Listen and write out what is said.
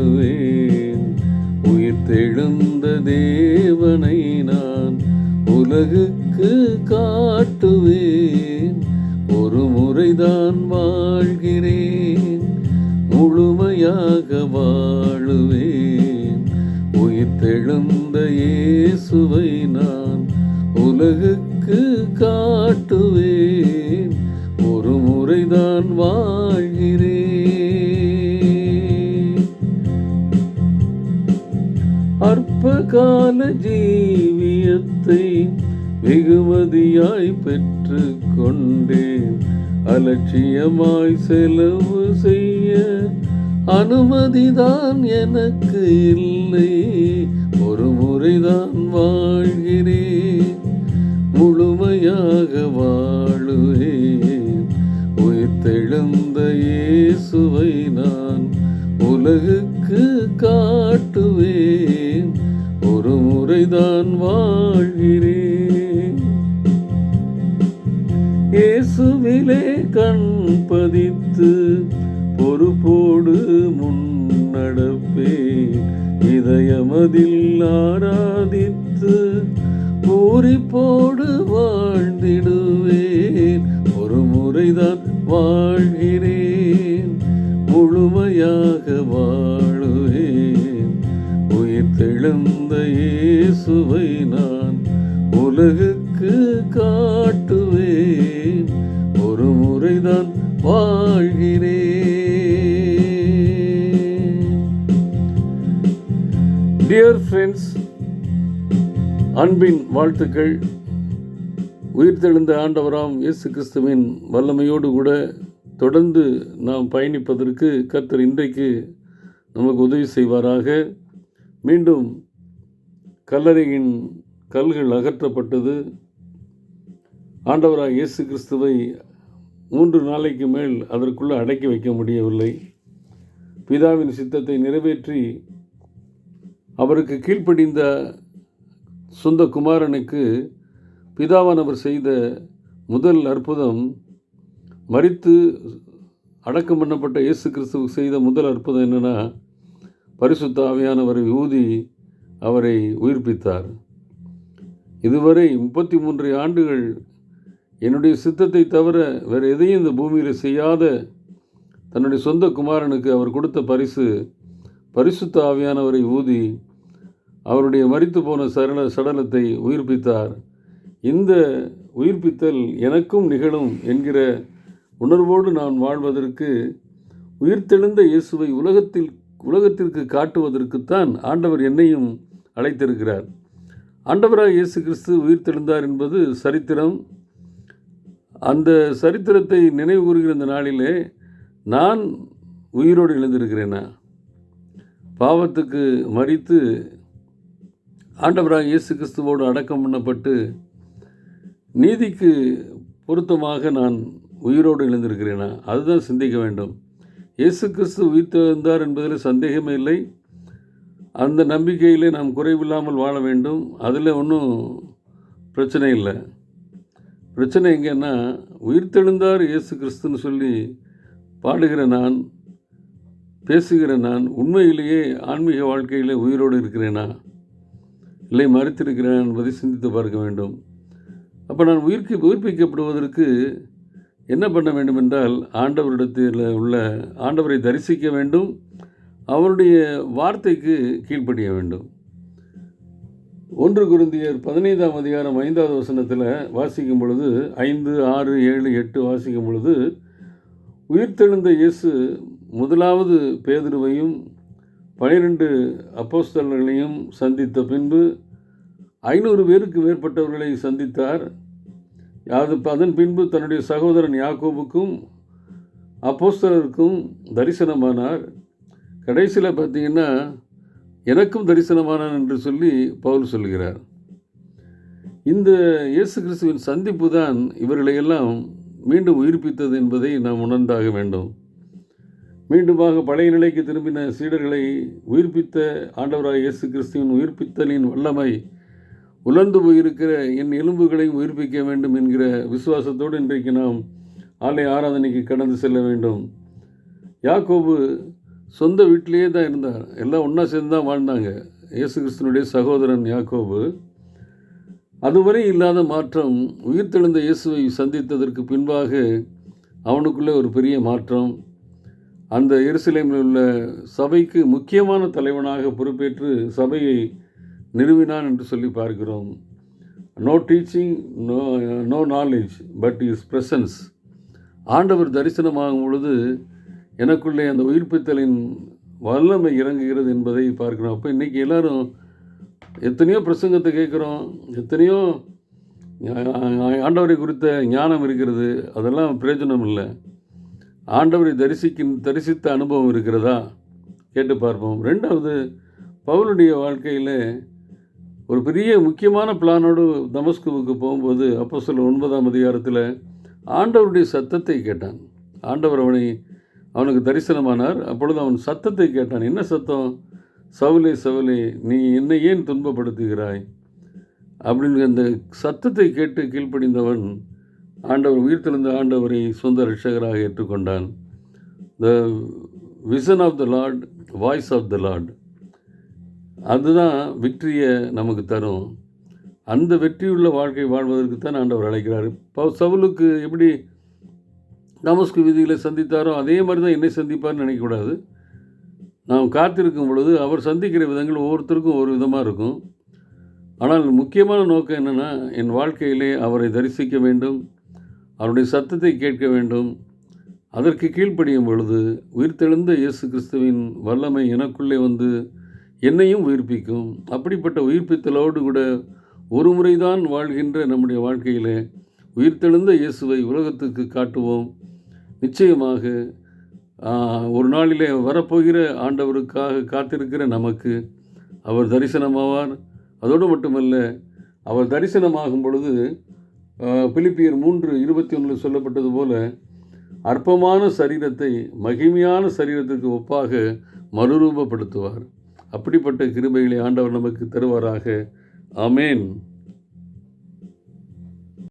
பாடுவேன். உயிர்த்தெழுந்த தேவனை நான் உலகுக்கு காட்டுவேன். ஒரு முறைதான் வாழ்கிறேன், முழுமையாக வாழுவேன். உயிர்த்தெழுந்த இயேசுவை நான் உலகுக்கு காட்டுவேன். ஒரு முறைதான் வாழ்கிறேன். அற்பகால ஜீவியத்தை வெகுமதியாய் பெற்று கொண்டேன். அலட்சியமாய் செலவு செய்ய அனுமதிதான் எனக்கு இல்லை. ஒரு முறைதான் வாழ்கிறேன், முழுமையாக வாழுவேன். உயிர்த்தெழுந்த இயேசுவை நான் உலகுக்கு காட்டுவேன். ஒரு முறைதான் வாழ்கிறேன். இயேசுவிலே கண் பதித்து பொறுப்போடு முன்னடப்பேன். இதயமதில் ஆராதித்து பூரிப்போடு வாழ்ந்திடுவேன். ஒரு முறைதான் வாழ்கிறேன், முழுமையாக வாழுவேன். உயிர்த்தெழுந்த இயேசுவை நான் உலகுக்கு காட்டுவேன். ஒரு முறைதான் வாழ்கிறேன். டியர் ஃப்ரெண்ட்ஸ், அன்பின் வாழ்த்துக்கள். உயிர்த்தெழுந்த ஆண்டவராம் இயேசு கிறிஸ்துவின் வல்லமையோடு கூட தொடர்ந்து நாம் பயணிப்பதற்கு கர்த்தர் இன்றைக்கு நமக்கு உதவி செய்வாராக. மீண்டும் கல்லறையின் கல்கள் அகற்றப்பட்டது. ஆண்டவராக இயேசு கிறிஸ்துவை 3 நாளைக்கு மேல் அதற்குள்ளே அடக்கி வைக்க முடியவில்லை. பிதாவின் சித்தத்தை நிறைவேற்றி அவருக்கு கீழ்ப்படிந்த சொந்த குமாரனுக்கு பிதாவானவர் செய்த முதல் அற்புதம், மரித்து அடக்கம் பண்ணப்பட்ட இயேசு கிறிஸ்துவுக்கு செய்த முதல் அற்புதம் என்னென்னா, பரிசுத்த ஆவியானவரை ஊதி அவரை உயிர்ப்பித்தார். இதுவரை 33 ஆண்டுகள் என்னுடைய சித்தத்தை தவிர வேறு எதையும் இந்த பூமியில் செய்யாத தன்னுடைய சொந்த குமாரனுக்கு அவர் கொடுத்த பரிசு, பரிசுத்த ஆவியானவரை ஊதி அவருடைய மரித்து போன சடலத்தை உயிர்ப்பித்தார். இந்த உயிர்ப்பித்தல் எனக்கும் நிகழும் என்கிற உணர்வோடு நான் வாழ்வதற்கு, உயிர்த்தெழுந்த இயேசுவை உலகத்திற்கு காட்டுவதற்குத்தான் ஆண்டவர் என்னையும் அழைத்திருக்கிறார். ஆண்டவராக இயேசு கிறிஸ்து உயிர்த்தெழுந்தார் என்பது சரித்திரம். அந்த சரித்திரத்தை நினைவு கூறுகிற இந்த நாளிலே நான் உயிரோடு எழுந்திருக்கிறேனா? பாவத்துக்கு மரித்து ஆண்டவராக இயேசு கிறிஸ்துவோடு அடக்கம் பண்ணப்பட்டு நீதிக்கு பொருத்தமாக நான் உயிரோடு எழுந்திருக்கிறேனா? அதுதான் சிந்திக்க வேண்டும். இயேசு கிறிஸ்து உயிர்த்தெழுந்தார் என்பதில் சந்தேகமே இல்லை. அந்த நம்பிக்கையிலே நாம் குறைவில்லாமல் வாழ வேண்டும். அதில் ஒன்றும் பிரச்சனை இல்லை. பிரச்சனை எங்கன்னா, உயிர்த்தெழுந்தார் இயேசு கிறிஸ்துன்னு சொல்லி பாடுகிற நான், பேசுகிற நான் உண்மையிலேயே ஆன்மீக வாழ்க்கையில் உயிரோடு இருக்கிறேனா, இல்லை மறித்திருக்கிறேன் என்பதை சிந்தித்து பார்க்க வேண்டும். அப்போ நான் உயிர்ப்பிக்கப்படுவதற்கு என்ன பண்ண வேண்டும் என்றால், ஆண்டவரிடத்தில் உள்ள ஆண்டவரை தரிசிக்க வேண்டும், அவருடைய வார்த்தைக்கு கீழ்ப்படிய வேண்டும். 1 கொரிந்தியர் 15ஆம் அதிகாரம் 5வது வசனத்தில் வாசிக்கும் பொழுது, 5, 6, 7, 8 வாசிக்கும் பொழுது, உயிர்த்தெழுந்த இயேசு முதலாவது பேதுருவையும் 12 அப்போஸ்தலர்களையும் சந்தித்த பின்பு 500 பேருக்கு மேற்பட்டவர்களை சந்தித்தார். அதன் பின்பு தன்னுடைய சகோதரன் யாக்கோபுக்கும் அப்போஸ்தலருக்கும் தரிசனமானார். கடைசியில் பார்த்தீங்கன்னா, எனக்கும் தரிசனமானான் என்று சொல்லி பவுல் சொல்கிறார். இந்த இயேசு கிறிஸ்துவின் சந்திப்பு தான் இவர்களையெல்லாம் மீண்டும் உயிர்ப்பித்தது என்பதை நாம் உணர்ந்தாக வேண்டும். மீண்டுமாக பழைய நிலைக்கு திரும்பின சீடர்களை உயிர்ப்பித்த ஆண்டவராக இயேசு கிறிஸ்துவின் உயிர்ப்பித்தலின் வல்லமை உலர்ந்து போயிருக்கிற என் எலும்புகளையும் உயிர்ப்பிக்க வேண்டும் என்கிற விசுவாசத்தோடு இன்றைக்கு நாம் ஆலய ஆராதனைக்கு கடந்து செல்ல வேண்டும். யாக்கோபு சொந்த வீட்டிலேயே தான் இருந்தார். எல்லாம் ஒன்றா சேர்ந்து தான் வாழ்ந்தாங்க. இயேசு கிறிஸ்துவனுடைய சகோதரன் யாக்கோபு. அதுவரை இல்லாத மாற்றம் உயிர்த்தெழுந்த இயேசுவை சந்தித்ததற்கு பின்பாக அவனுக்குள்ளே ஒரு பெரிய மாற்றம். அந்த எருசலேமில் உள்ள சபைக்கு முக்கியமான தலைவனாக பொறுப்பேற்று சபையை நிறுவினான் என்று சொல்லி பார்க்கிறோம். No teaching, no knowledge, but is presence. ஆண்டவர் தரிசனமாகும் பொழுது எனக்குள்ளே அந்த உயிர்ப்பித்தலின் வல்லமை இறங்குகிறது என்பதை பார்க்கிறோம். அப்போ இன்றைக்கி எல்லோரும் எத்தனையோ பிரசங்கத்தை கேட்குறோம், எத்தனையோ ஆண்டவரை குறித்த ஞானம் இருக்கிறது, அதெல்லாம் பிரயோஜனம் இல்லை. ஆண்டவரை தரிசித்த அனுபவம் இருக்கிறதா கேட்டு பார்ப்போம். ரெண்டாவது, பவுலுடைய வாழ்க்கையில் ஒரு பெரிய முக்கியமான பிளானோடு தமஸ்குவுக்கு போகும்போது அப்போஸ்தலர் 9ஆம் அதிகாரத்தில் ஆண்டவருடைய சத்தத்தை கேட்டான். ஆண்டவர் அவனுக்கு தரிசனமானார். அப்பொழுது அவன் சத்தத்தை கேட்டான். என்ன சத்தம்? சவுலே சவுலே, நீ என்னை ஏன் துன்பப்படுத்துகிறாய் அப்படின்னு அந்த சத்தத்தை கேட்டு கீழ்ப்படிந்தவன் உயிர்த்தெழுந்த ஆண்டவரை சொந்த ரட்சகராக ஏற்றுக்கொண்டான். The vision of the lord, voice of the lord, அதுதான் வெற்றியை நமக்கு தரும். அந்த வெற்றியுள்ள வாழ்க்கை வாழ்வதற்கு தான் ஆண்டவர் அழைக்கிறார். சவுலுக்கு எப்படி தமஸ்கு வீதியில் சந்தித்தாரோ அதே மாதிரி தான் என்னை சந்திப்பார்னு நினைக்கக்கூடாது. நாம் காத்திருக்கும் பொழுது அவர் சந்திக்கிற விதங்கள் ஒவ்வொருத்தருக்கும் ஒரு விதமாக இருக்கும். ஆனால் முக்கியமான நோக்கம் என்னென்னா, என் வாழ்க்கையிலே அவரை தரிசிக்க வேண்டும், அவருடைய சத்தத்தை கேட்க வேண்டும். அதற்கு கீழ்ப்படியும் பொழுது உயிர்த்தெழுந்த இயேசு கிறிஸ்துவின் வல்லமை எனக்குள்ளே வந்து என்னையும் உயிர்ப்பிக்கும். அப்படிப்பட்ட உயிர்ப்பித்தலோடு கூட ஒரு முறைதான் வாழ்கின்ற நம்முடைய வாழ்க்கையில் உயிர்த்தெழுந்த இயேசுவை உலகத்துக்கு காட்டுவோம். நிச்சயமாக ஒரு நாளிலே வரப்போகிற ஆண்டவருக்காக காத்திருக்கிற நமக்கு அவர் தரிசனமாவார். அதோடு மட்டுமல்ல, அவர் தரிசனமாகும் பொழுது பிலிப்பியர் 3:21 சொல்லப்பட்டது போல அற்பமான சரீரத்தை மகிமையான சரீரத்திற்கு ஒப்பாக மறுரூபப்படுத்துவார். அப்படிப்பட்ட கிருபைகளை ஆண்டவர் நமக்கு தருவாராக. ஆமேன்.